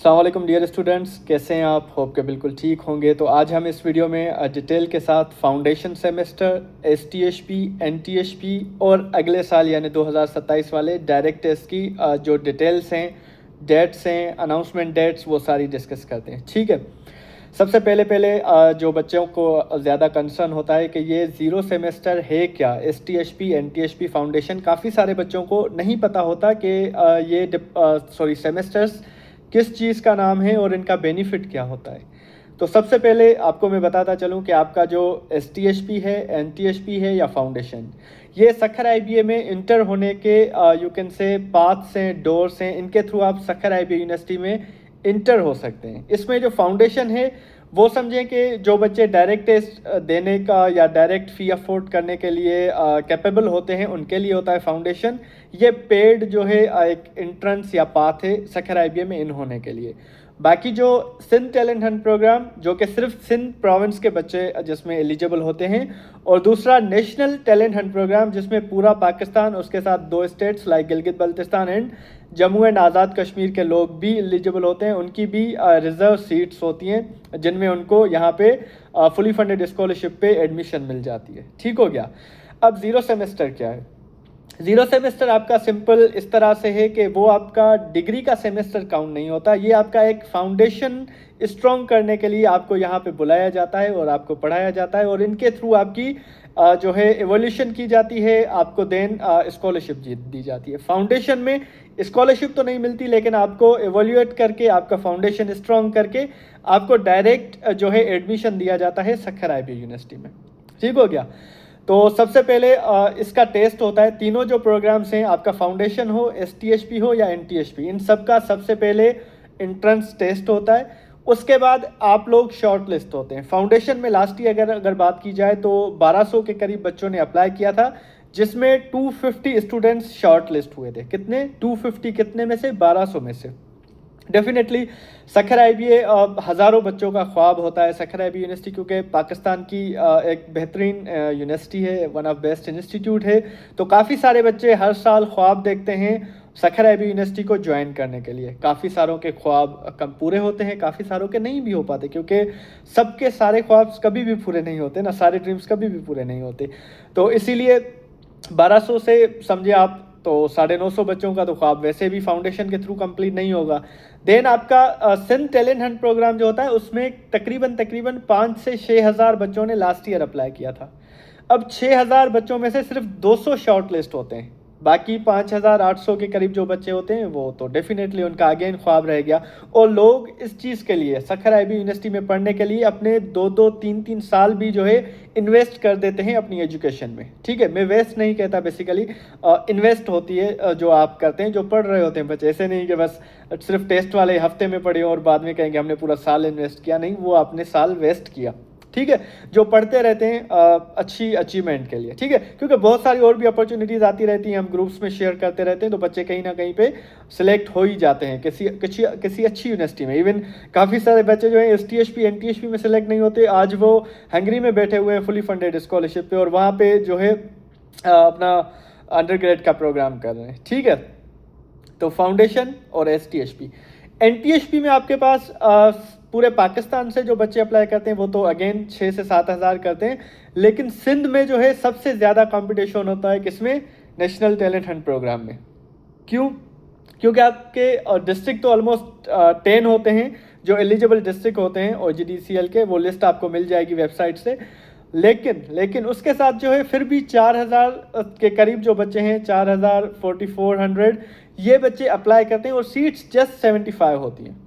अस्सलाम वालेकुम dear students, कैसे हैं आप? होप के बिल्कुल ठीक होंगे। तो आज हम इस वीडियो में डिटेल के साथ फाउंडेशन सेमेस्टर, एसटीएचपी, एनटीएचपी और अगले साल यानी 2027 वाले डायरेक्ट टेस्ट की जो डिटेल्स हैं, डेट्स हैं, अनाउंसमेंट डेट्स, वो सारी डिस्कस करते हैं। ठीक है, सबसे पहले जो बच्चों को ज़्यादा कंसर्न होता है कि ये ज़ीरो सेमेस्टर है क्या, एसटीएचपी, एनटीएचपी फाउंडेशन। काफ़ी सारे बच्चों को नहीं पता होता कि ये सेमेस्टर्स किस चीज़ का नाम है और इनका बेनिफिट क्या होता है। तो सबसे पहले आपको मैं बताता चलूं कि आपका जो एसटीएचपी है, एनटीएचपी है या फाउंडेशन, ये सखर आईबीए में इंटर होने के यू कैन से पाथ्स हैं, डोर्स हैं। इनके थ्रू आप सखर आईबीए यूनिवर्सिटी में इंटर हो सकते हैं। इसमें जो फाउंडेशन है वो समझें कि जो बच्चे डायरेक्ट टेस्ट देने का या डायरेक्ट फ़ी अफोर्ड करने के लिए कैपेबल होते हैं, उनके लिए होता है फाउंडेशन। ये पेड जो है एक एंट्रेंस या पाथ है सखर आईबीए में इन होने के लिए। बाकी जो सिंध टैलेंट हंट प्रोग्राम, जो कि सिर्फ सिंध प्रोविंस के बच्चे जिसमें एलिजिबल होते हैं, और दूसरा नेशनल टैलेंट हंट प्रोग्राम जिसमें पूरा पाकिस्तान, उसके साथ 2 states like Gilgit Baltistan and Jammu and Azad Kashmir के लोग भी एलिजिबल होते हैं। उनकी भी रिजर्व सीट्स होती हैं जिनमें उनको यहाँ पे फुली फंडेड स्कॉलरशिप पे एडमिशन मिल जाती है। ठीक हो गया। अब ज़ीरो सेमेस्टर क्या है? ज़ीरो सेमेस्टर आपका सिंपल इस तरह से है कि वो आपका डिग्री का सेमेस्टर काउंट नहीं होता। ये आपका एक फाउंडेशन स्ट्रॉन्ग करने के लिए आपको यहाँ पे बुलाया जाता है और आपको पढ़ाया जाता है, और इनके थ्रू आपकी जो है एवोल्यूशन की जाती है, आपको देन स्कॉलरशिप दी जाती है। फाउंडेशन में स्कॉलरशिप तो नहीं मिलती, लेकिन आपको एवोल्यूएट करके, आपका फाउंडेशन स्ट्रॉन्ग करके आपको डायरेक्ट जो है एडमिशन दिया जाता है सखर आईबीए यूनिवर्सिटी में। ठीक हो गया। तो सबसे पहले इसका टेस्ट होता है। तीनों जो प्रोग्राम्स हैं, आपका फाउंडेशन हो, एसटीएचपी हो या एनटीएचपी, इन सब का सबसे पहले एंट्रेंस टेस्ट होता है। उसके बाद आप लोग शॉर्ट लिस्ट होते हैं। फाउंडेशन में लास्ट ईयर अगर बात की जाए तो 1200 के करीब बच्चों ने अप्लाई किया था, जिसमें 250 स्टूडेंट्स शॉर्ट लिस्ट हुए थे। कितने? 250। कितने में से? 1200 में से। डेफिनेटली सखर आईबीए हज़ारों बच्चों का ख्वाब होता है। सखर आईबीए यूनिवर्सिटी क्योंकि पाकिस्तान की एक बेहतरीन यूनिवर्सिटी है, वन ऑफ बेस्ट इंस्टीट्यूट है। तो काफ़ी सारे बच्चे हर साल ख्वाब देखते हैं सखर आईबीए यूनिवर्सिटी को ज्वाइन करने के लिए। काफ़ी सारों के ख्वाब कम पूरे होते हैं, काफ़ी सारों के नहीं भी हो पाते, क्योंकि सबके सारे ख्वाब कभी भी पूरे नहीं होते ना, सारे ड्रीम्स कभी भी पूरे नहीं होते। तो इसीलिए 1200 से समझे आप तो 950 बच्चों का तो ख्वाब वैसे भी फाउंडेशन के थ्रू कंप्लीट नहीं होगा। देन आपका सिंध टैलेंट हंट प्रोग्राम जो होता है, उसमें तकरीबन 5 से 6 हज़ार बच्चों ने लास्ट ईयर अप्लाई किया था। अब 6 हज़ार बच्चों में से सिर्फ 200 शॉर्ट लिस्ट होते हैं। बाकी 5800 के करीब जो बच्चे होते हैं वो तो डेफिनेटली उनका अगेन ख्वाब रह गया। और लोग इस चीज़ के लिए, सखर आईबीए यूनिवर्सिटी में पढ़ने के लिए, अपने 2-2, 3-3 साल भी जो है इन्वेस्ट कर देते हैं अपनी एजुकेशन में। ठीक है, मैं वेस्ट नहीं कहता, बेसिकली इन्वेस्ट होती है जो आप करते हैं, जो पढ़ रहे होते हैं बच्चे। ऐसे नहीं कि बस सिर्फ टेस्ट वाले हफ्ते में पढ़े और बाद में कहेंगे हमने पूरा साल इन्वेस्ट किया। नहीं, वो आपने साल वेस्ट किया। ठीक है, जो पढ़ते रहते हैं अच्छी अचीवमेंट के लिए। ठीक है, क्योंकि बहुत सारी और भी अपॉर्चुनिटीज़ आती रहती हैं, हम ग्रुप्स में शेयर करते रहते हैं, तो बच्चे कहीं ना कहीं पे सिलेक्ट हो ही जाते हैं किसी अच्छी यूनिवर्सिटी में। इवन काफ़ी सारे बच्चे जो हैं एसटीएचपी, एनटीएचपी में सिलेक्ट नहीं होते, आज वो हंगरी में बैठे हुए हैं फुली फंडेड स्कॉलरशिप पे, और वहाँ पे जो है अपना अंडरग्रेड का प्रोग्राम कर रहे हैं। ठीक है, तो फाउंडेशन और एसटीएचपी। एनटीएचपी में आपके पास पूरे पाकिस्तान से जो बच्चे अप्लाई करते हैं वो तो अगेन 6 से 7 हज़ार करते हैं, लेकिन सिंध में जो है सबसे ज़्यादा कंपटीशन होता है। किसमें? नेशनल टैलेंट हंट प्रोग्राम में। क्यों? क्योंकि आपके डिस्ट्रिक्ट तो ऑलमोस्ट 10 होते हैं जो एलिजिबल डिस्ट्रिक्ट होते हैं OGDCL के, वो लिस्ट आपको मिल जाएगी वेबसाइट से। लेकिन उसके साथ जो है फिर भी 4000 के करीब जो बच्चे हैं, 4000, 4400, ये बच्चे अप्लाई करते हैं और सीट्स जस्ट 75 होती हैं।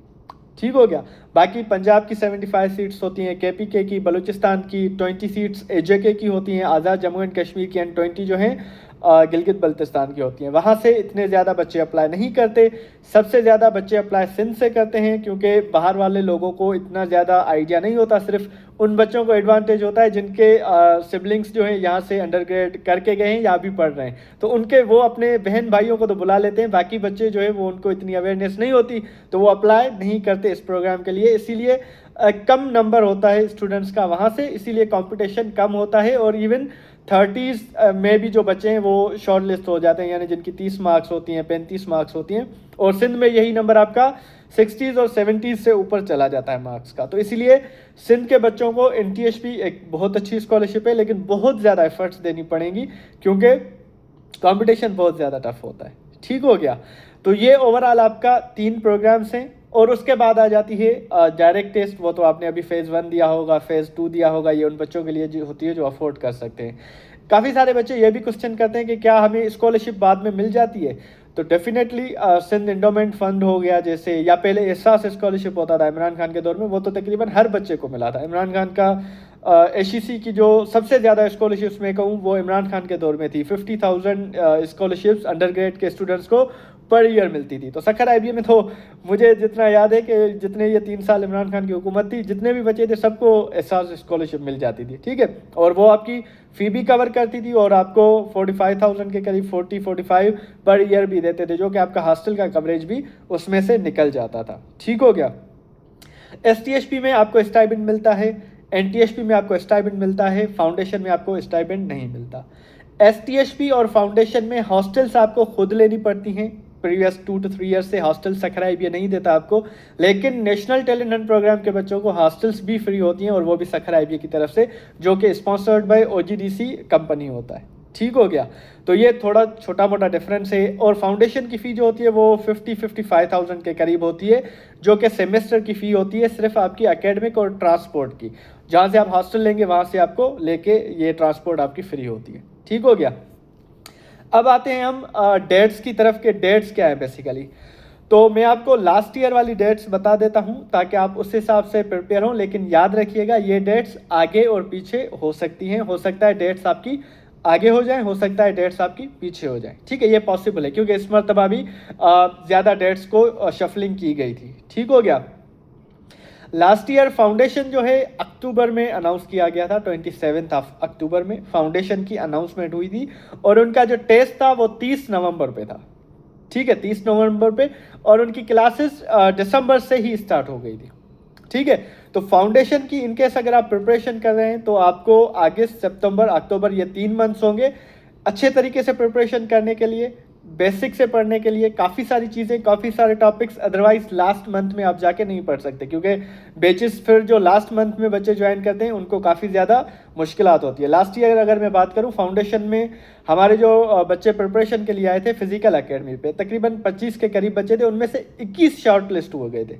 ठीक हो गया। बाकी पंजाब की 75 सीट्स होती हैं, KPK की, बलूचिस्तान की 20 सीट्स AJK की होती हैं, आज़ाद जम्मू एंड कश्मीर की, एंड 20 जो हैं गिलगित बल्तिस्तान की होती हैं। वहाँ से इतने ज़्यादा बच्चे अप्लाई नहीं करते। सबसे ज़्यादा बच्चे अप्लाई सिंध से करते हैं, क्योंकि बाहर वाले लोगों को इतना ज़्यादा आइडिया नहीं होता। सिर्फ उन बच्चों को एडवांटेज होता है जिनके सिबलिंग्स जो हैं यहाँ से अंडरग्रेड करके गए हैं या भी पढ़ रहे हैं, तो उनके वो अपने बहन भाइयों को तो बुला लेते हैं। बाकी बच्चे जो है वो, उनको इतनी अवेयरनेस नहीं होती, तो वो अप्लाई नहीं करते इस प्रोग्राम के लिए। इसीलिए कम नंबर होता है स्टूडेंट्स का वहाँ से, इसीलिए कंपटीशन कम होता है। और इवन 30s में भी जो बच्चे हैं वो शॉर्ट लिस्ट हो जाते हैं, यानी जिनकी 30 मार्क्स होती हैं, 35 मार्क्स होती हैं। और सिंध में यही नंबर आपका 60s और 70s से ऊपर चला जाता है मार्क्स का। तो इसीलिए सिंध के बच्चों को NTHP एक बहुत अच्छी स्कॉलरशिप है, लेकिन बहुत ज़्यादा एफर्ट्स देनी पड़ेंगी क्योंकि कंपटीशन बहुत ज़्यादा टफ होता है। ठीक हो गया। तो ये ओवरऑल आपका 3 प्रोग्राम्स हैं। और उसके बाद आ जाती है डायरेक्ट टेस्ट। वो तो आपने अभी फेज़ 1 दिया होगा, फेज़ 2 दिया होगा। ये उन बच्चों के लिए जो होती है जो अफोर्ड कर सकते हैं। काफ़ी सारे बच्चे ये भी क्वेश्चन करते हैं कि क्या हमें स्कॉलरशिप बाद में मिल जाती है। तो डेफिनेटली सिंध इंडोमेंट फंड हो गया जैसे, या पहले एहसास स्कॉलरशिप होता था इमरान खान के दौर में, वो तो तकरीबन हर बच्चे को मिला था। इमरान खान का HEC की जो सबसे ज़्यादा स्कॉलरशिप्स में कहूँ वो इमरान खान के दौर में थी। 50,000 स्कॉलरशिप्स अंडर ग्रेड के स्टूडेंट्स को पर ईयर मिलती थी। तो सखर IBA में तो मुझे जितना याद है कि जितने ये 3 साल इमरान खान की हुकूमत थी, जितने भी बच्चे थे सबको एहसास स्कॉलरशिप मिल जाती थी। ठीक है। और वो आपकी फ़ी भी कवर करती थी और आपको 45,000 के करीब 45 पर ईयर भी देते थे, जो कि आपका हॉस्टल का कवरेज भी उसमें से निकल जाता था। ठीक हो गया। STHP में आपको स्टाइपेंड मिलता है, NTHP में आपको स्टाइपेंड मिलता है, फाउंडेशन में आपको स्टाइपेंड नहीं मिलता। STHP और फाउंडेशन में हॉस्टल्स आपको खुद लेनी पड़ती हैं। प्रीवियस 2 to 3 ईयर्स से हॉस्टल सखर IBA नहीं देता आपको, लेकिन नेशनल टैलेंट हंट प्रोग्राम के बच्चों को हॉस्टल्स भी फ्री होती हैं, और वो भी सखर IBA की तरफ से, जो कि स्पॉन्सर्ड बाय OGDC कंपनी होता है। ठीक हो गया। तो ये थोड़ा छोटा मोटा डिफरेंस है। और फाउंडेशन की फ़ी जो होती है वो 55,000 के करीब होती है, जो कि सेमेस्टर की फ़ी होती है सिर्फ आपकी एकेडमिक और ट्रांसपोर्ट की। जहाँ से आप हॉस्टल लेंगे वहाँ से आपको लेके ये ट्रांसपोर्ट आपकी फ्री होती है। ठीक हो गया। अब आते हैं हम डेट्स की तरफ के। डेट्स क्या है बेसिकली, तो मैं आपको लास्ट ईयर वाली डेट्स बता देता हूं ताकि आप उस हिसाब से प्रिपेयर हों। लेकिन याद रखिएगा ये डेट्स आगे और पीछे हो सकती हैं। हो सकता है डेट्स आपकी आगे हो जाए, हो सकता है डेट्स आपकी पीछे हो जाए। ठीक है, ये पॉसिबल है क्योंकि इस मरतबा भी ज़्यादा डेट्स को शफलिंग की गई थी। ठीक हो गया। लास्ट ईयर फाउंडेशन जो है अक्टूबर में अनाउंस किया गया था, 27 अक्टूबर में फाउंडेशन की अनाउंसमेंट हुई थी, और उनका जो टेस्ट था वो 30 नवंबर पे था। ठीक है, 30 नवंबर पे, और उनकी क्लासेस दिसंबर से ही स्टार्ट हो गई थी। ठीक है, तो फाउंडेशन की इनकेस अगर आप प्रिपरेशन कर रहे हैं तो आपको अगस्त, सितंबर, अक्टूबर ये 3 मंथ्स होंगे अच्छे तरीके से प्रिपरेशन करने के लिए, बेसिक से पढ़ने के लिए। काफ़ी सारी चीज़ें, काफ़ी सारे टॉपिक्स अदरवाइज लास्ट मंथ में आप जाके नहीं पढ़ सकते, क्योंकि बैचेस फिर जो लास्ट मंथ में बच्चे ज्वाइन करते हैं उनको काफ़ी ज़्यादा मुश्किलात होती है। लास्ट ईयर अगर मैं बात करूं फाउंडेशन में हमारे जो बच्चे प्रिपरेशन के लिए आए थे फिजिकल एकेडमी पे, तकरीबन 25 के करीब बच्चे थे, उनमें से 21 शॉर्ट लिस्ट हो गए थे।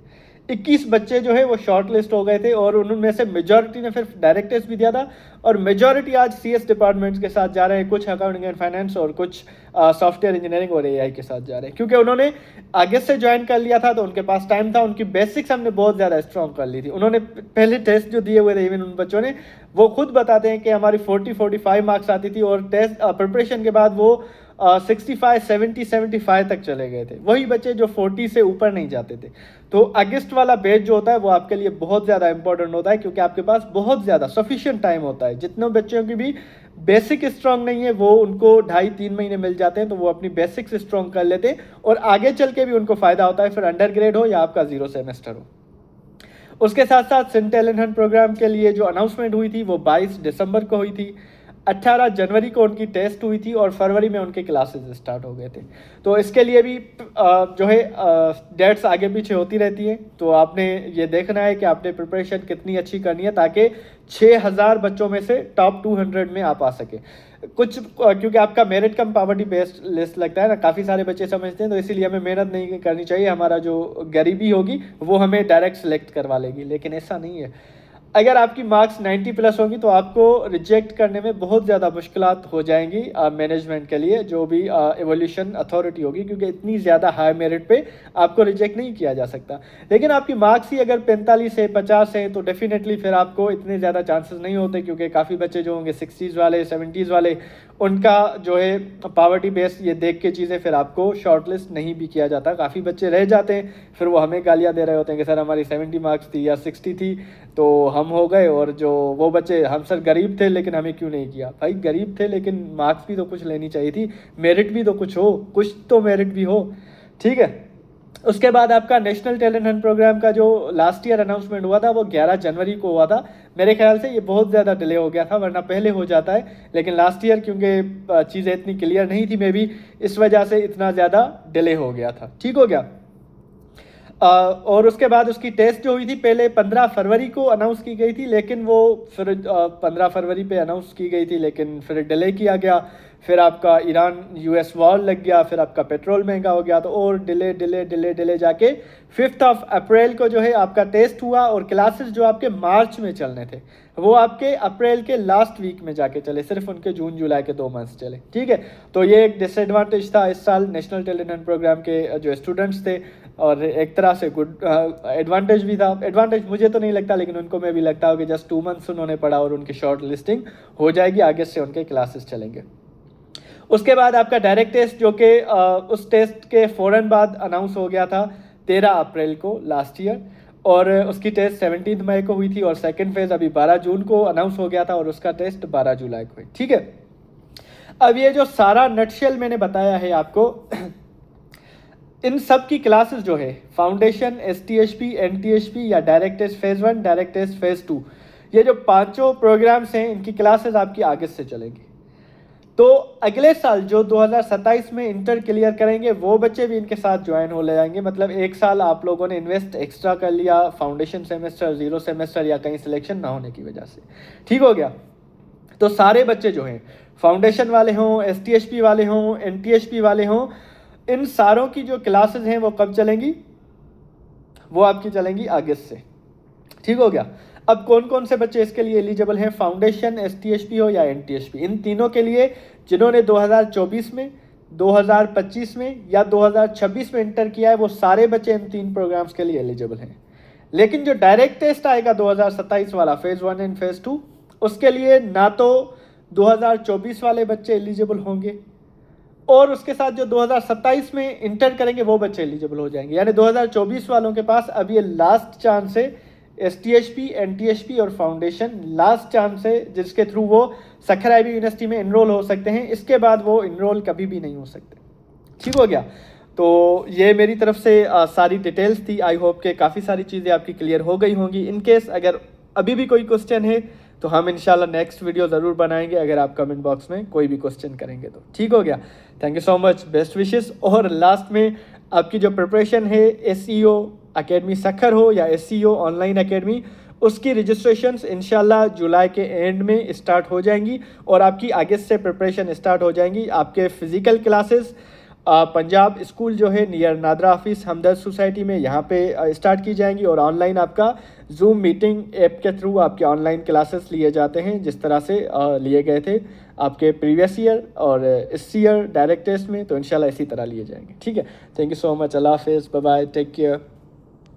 21 बच्चे जो है वो शॉर्ट लिस्ट हो गए थे, और उनमें से मेजॉरिटी ने फिर डायरेक्ट टेस्ट भी दिया था, और मेजॉरिटी आज CS डिपार्टमेंट्स के साथ जा रहे हैं, कुछ अकाउंटिंग एंड फाइनेंस और कुछ सॉफ्टवेयर इंजीनियरिंग और AI के साथ जा रहे हैं, क्योंकि उन्होंने आगे से ज्वाइन कर लिया था तो उनके पास टाइम था। उनकी बेसिक्स हमने बहुत ज़्यादा स्ट्रॉन्ग कर ली थी। उन्होंने पहले टेस्ट जो दिए हुए थे, इवन उन बच्चों ने, वो खुद बताते हैं कि हमारी 40-45 मार्क्स आती थी, और टेस्ट प्रिपरेशन के बाद वो 65, 70, 75 तक चले गए थे। वही बच्चे जो 40 से ऊपर नहीं जाते थे। तो अगस्त वाला बैच जो होता है वो आपके लिए बहुत ज़्यादा इंपॉर्टेंट होता है, क्योंकि आपके पास बहुत ज़्यादा सफिशिएंट टाइम होता है। जितने बच्चों की भी बेसिक स्ट्रॉन्ग नहीं है वो उनको 2.5-3 महीने मिल जाते हैं, तो वो अपनी बेसिक्स स्ट्रॉन्ग कर लेते हैं, और आगे चल के भी उनको फ़ायदा होता है, फिर अंडर ग्रेड हो या आपका 0 सेमेस्टर हो। उसके साथ साथ सिंध टैलेंट हंट प्रोग्राम के लिए जो अनाउंसमेंट हुई थी वो 22 दिसंबर को हुई थी। 18 जनवरी को उनकी टेस्ट हुई थी, और फरवरी में उनके क्लासेस स्टार्ट हो गए थे। तो इसके लिए भी जो है डेट्स आगे पीछे होती रहती हैं। तो आपने ये देखना है कि आपने प्रिपरेशन कितनी अच्छी करनी है ताकि 6000 बच्चों में से टॉप 200 में आप आ सके। कुछ क्योंकि आपका मेरिट कम पॉवर्टी बेस्ड लिस्ट लगता है ना, काफ़ी सारे बच्चे समझते हैं, तो इसीलिए हमें मेहनत नहीं करनी चाहिए, हमारा जो गरीबी होगी वो हमें डायरेक्ट सेलेक्ट करवा लेगी। लेकिन ऐसा नहीं है। अगर आपकी मार्क्स 90+ होंगी तो आपको रिजेक्ट करने में बहुत ज़्यादा मुश्किलात हो जाएंगी मैनेजमेंट के लिए, जो भी एवोल्यूशन अथॉरिटी होगी, क्योंकि इतनी ज़्यादा हाई मेरिट पे आपको रिजेक्ट नहीं किया जा सकता। लेकिन आपकी मार्क्स ही अगर 45 है, 50 है, तो डेफिनेटली फिर आपको इतने ज़्यादा चांसेस नहीं होते, क्योंकि काफ़ी बच्चे जो होंगे 60s वाले, 70s वाले, उनका जो है पॉवर्टी बेस ये देख के चीज़ें फिर आपको शॉर्ट लिस्ट नहीं भी किया जाता। काफ़ी बच्चे रह जाते हैं, फिर वो हमें गालियाँ दे रहे होते हैं कि सर हमारी 70 मार्क्स थी या 60 थी तो हम हो गए, और जो वो बच्चे हम सर गरीब थे लेकिन हमें क्यों नहीं किया। भाई गरीब थे लेकिन मार्क्स भी तो कुछ लेनी चाहिए थी, मेरिट भी तो कुछ हो, कुछ तो मेरिट भी हो। ठीक है। उसके बाद आपका नेशनल टैलेंट हंट प्रोग्राम का जो लास्ट ईयर अनाउंसमेंट हुआ था वो 11 जनवरी को हुआ था। मेरे ख्याल से ये बहुत ज़्यादा डिले हो गया था, वरना पहले हो जाता है, लेकिन लास्ट ईयर क्योंकि चीज़ें इतनी क्लियर नहीं थी, मे बी इस वजह से इतना ज़्यादा डिले हो गया था। ठीक हो गया। और उसके बाद उसकी टेस्ट जो हुई थी पहले 15 फरवरी को अनाउंस की गई थी, लेकिन वो फिर 15 फरवरी पे अनाउंस की गई थी, लेकिन फिर डिले किया गया। फिर आपका ईरान यूएस वॉर लग गया, फिर आपका पेट्रोल महंगा हो गया, तो और डिले डिले डिले डिले जाके 5 अप्रैल को जो है आपका टेस्ट हुआ। और क्लासेस जो आपके मार्च में चलने थे वो आपके अप्रैल के लास्ट वीक में जाके चले, सिर्फ उनके जून जुलाई के 2 मंथ्स चले। ठीक है, तो ये एक डिसएडवांटेज था इस साल नेशनल टैलेंट प्रोग्राम के जो स्टूडेंट्स थे, और एक तरह से गुड एडवांटेज भी था। एडवांटेज मुझे तो नहीं लगता, लेकिन उनको में भी लगता हो कि जस्ट 2 मंथ्स उन्होंने पढ़ा और उनकी शॉर्ट लिस्टिंग हो जाएगी, आगे से उनके क्लासेस चलेंगे। उसके बाद आपका डायरेक्ट टेस्ट जो कि उस टेस्ट के फ़ौरन बाद अनाउंस हो गया था 13 अप्रैल को लास्ट ईयर, और उसकी टेस्ट 17 मई को हुई थी, और सेकंड फेज़ अभी 12 जून को अनाउंस हो गया था, और उसका टेस्ट 12 जुलाई को हुई। ठीक है, अब ये जो सारा नटशेल मैंने बताया है आपको, इन सब की क्लासेस जो है फाउंडेशन, एसटीएचपी, एनटीएचपी या direct test phase 1, direct test phase 2, ये जो पांचों प्रोग्राम्स हैं इनकी क्लासेस आपकी आगे से चलेंगी। तो अगले साल जो 2027 में इंटर क्लियर करेंगे वो बच्चे भी इनके साथ ज्वाइन हो ले जाएंगे। मतलब एक साल आप लोगों ने इन्वेस्ट एक्स्ट्रा कर लिया फाउंडेशन सेमेस्टर, 0 सेमेस्टर या कहीं सिलेक्शन ना होने की वजह से। ठीक हो गया, तो सारे बच्चे जो हैं फाउंडेशन वाले हों, एसटीएचपी वाले हों, एनटीएचपी वाले हों, इन सारों की जो क्लासेस हैं वो कब चलेंगी, वो आपकी चलेंगी अगस्त से। ठीक हो गया। अब कौन कौन से बच्चे इसके लिए एलिजिबल हैं, फाउंडेशन, एसटीएचपी हो या एनटीएचपी, इन तीनों के लिए जिन्होंने 2024 में, 2025 में या 2026 में इंटर किया है, वो सारे बच्चे इन 3 प्रोग्राम्स के लिए एलिजिबल हैं। लेकिन जो डायरेक्ट टेस्ट आएगा 2027 वाला फेज़ 1 एंड फेज़ 2, उसके लिए ना तो 2024 वाले बच्चे एलिजिबल होंगे, और उसके साथ जो 2027 में इंटर करेंगे वो बच्चे एलिजिबल हो जाएंगे। यानी 2024 वालों के पास अब ये लास्ट चांस है, एसटीएचपी, एनटीएचपी और फाउंडेशन लास्ट चांस है जिसके थ्रू वो सखर आईबी यूनिवर्सिटी में इनरोल हो सकते हैं। इसके बाद वो इनरोल कभी भी नहीं हो सकते। ठीक हो गया, तो ये मेरी तरफ से सारी डिटेल्स थी। आई होप के काफ़ी सारी चीज़ें आपकी क्लियर हो गई होंगी। इन केस अगर अभी भी कोई क्वेश्चन है तो हम इंशाल्लाह नेक्स्ट वीडियो ज़रूर बनाएंगे, अगर आप कमेंट बॉक्स में कोई भी क्वेश्चन करेंगे तो। ठीक हो गया, thank you so much, best wishes. और लास्ट में आपकी जो प्रिपरेशन है एसईओ अकेडमी सखर हो या एसईओ ऑनलाइन अकेडमी, उसकी रजिस्ट्रेशंस इंशाल्लाह जुलाई के एंड में स्टार्ट हो जाएंगी, और आपकी अगस्त से प्रिपरेशन स्टार्ट हो जाएंगी। आपके फिज़िकल क्लासेस पंजाब स्कूल जो है नियर नादरा ऑफिस हमदर्द सोसाइटी में, यहाँ पे स्टार्ट की जाएंगी, और ऑनलाइन आपका जूम मीटिंग ऐप के थ्रू आपके ऑनलाइन क्लासेस लिए जाते हैं, जिस तरह से लिए गए थे आपके प्रीवियस ईयर और इस ईयर डायरेक्ट टेस्ट में, तो इंशाल्लाह इसी तरह लिए जाएंगे। ठीक है, थैंक यू सो मच, अल्लाह हाफिज़, बाय बाय, टेक केयर।